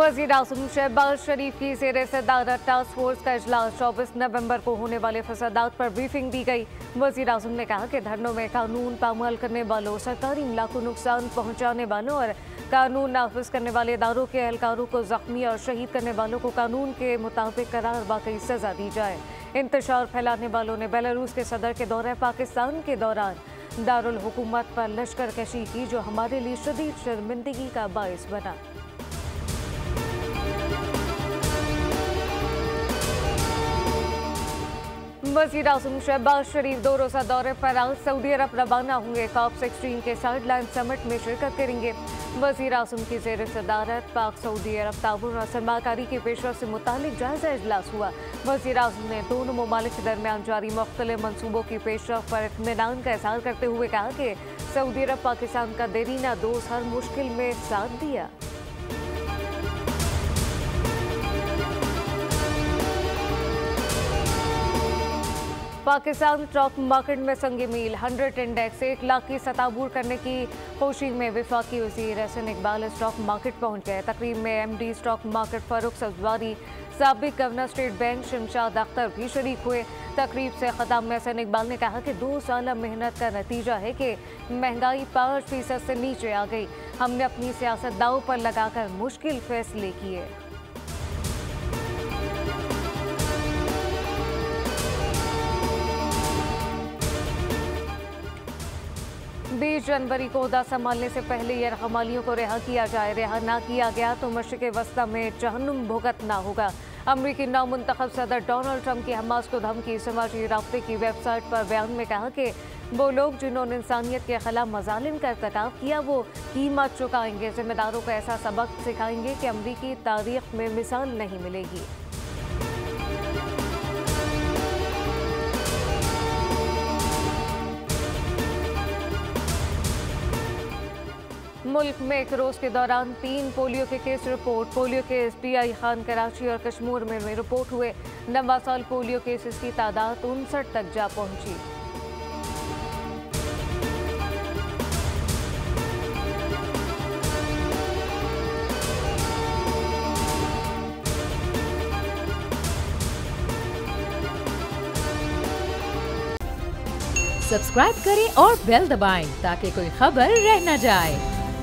वज़ीर आज़म शहबाज शरीफ की ज़ेर सदारत टास्क फोर्स का इजलास 24 नवंबर को होने वाले फसादात पर ब्रीफिंग दी गई। वज़ीर आज़म ने कहा कि धरनों में कानून पामाल करने वालों, सरकारी इमला को नुकसान पहुंचाने वालों और कानून नाफिज करने वाले इदारों के एहलकारों को जख्मी और शहीद करने वालों को कानून के मुताबिक करार वाकई सजा दी जाए। इंतशार फैलाने वालों ने बेलारूस के सदर के दौरे पाकिस्तान के दौरान दारुल हुकूमत पर लश्कर कशी की, जो हमारे लिए शदीद शर्मिंदगी का बाइस बना। वज़ीर आज़म शहबाज शरीफ 2 रोज़ा दौरे पर आज सऊदी अरब रवाना होंगे। कॉप 16 के साइडलाइन समिट में शिरकत करेंगे। वज़ीर आज़म की ज़ेर सदारत पाक सऊदी अरब ताउन और सरमाकारी की पेशरफ से मुतालिक जायजा इजलास हुआ। वज़ीर आज़म ने दोनों ममालिक के दरमियान जारी मुख्तलिफ मनसूबों की पेशरफ पर इत्मीनान का इज़हार करते हुए कहा कि सऊदी अरब पाकिस्तान का देरीना दोस्त हर मुश्किल में साथ दिया। पाकिस्तान स्टॉक मार्केट में संग मील 100 इंडेक्स 1 लाख की सतह अबूर करने की कोशिश में वफाकी वज़ीर एहसन इकबाल स्टॉक मार्केट पहुंच गए। तकरीब में MD stock market Farooq Sabzwari, साबिक governor State Bank Shamshad Akhtar भी शरीक हुए। तकरीब से खिताब में एहसन इकबाल ने कहा कि 2 साल मेहनत का नतीजा है कि महंगाई 5% से नीचे आ गई। हमने अपनी सियासत दांव पर लगाकर मुश्किल फैसले किए। 20 जनवरी को ओहदा संभालने से पहले यरगमालियों को रिहा किया जाए। रिहा ना किया गया तो मशरिक़ वस्ता में जहन्नुम भुगतना होगा। अमरीकी नामुंतखब सदर डोनाल्ड ट्रंप की हमास को धमकी। समाजी राब्ते की वेबसाइट पर बयान में कहा कि वो लोग जिन्होंने इंसानियत के खिलाफ मजालिम का इर्तिकाब किया वो कीमत चुकाएंगे। जिम्मेदारों को ऐसा सबक सिखाएंगे कि अमरीकी तारीख में मिसाल नहीं मिलेगी। मुल्क में एक रोज के दौरान 3 पोलियो के case report. Polio case PI Khan, Karachi और कश्मीर में रिपोर्ट हुए। 9 साल पोलियो केसेस की तादाद 59 तक जा पहुंची। सब्सक्राइब करें और बेल दबाएं ताकि कोई खबर रह न जाए।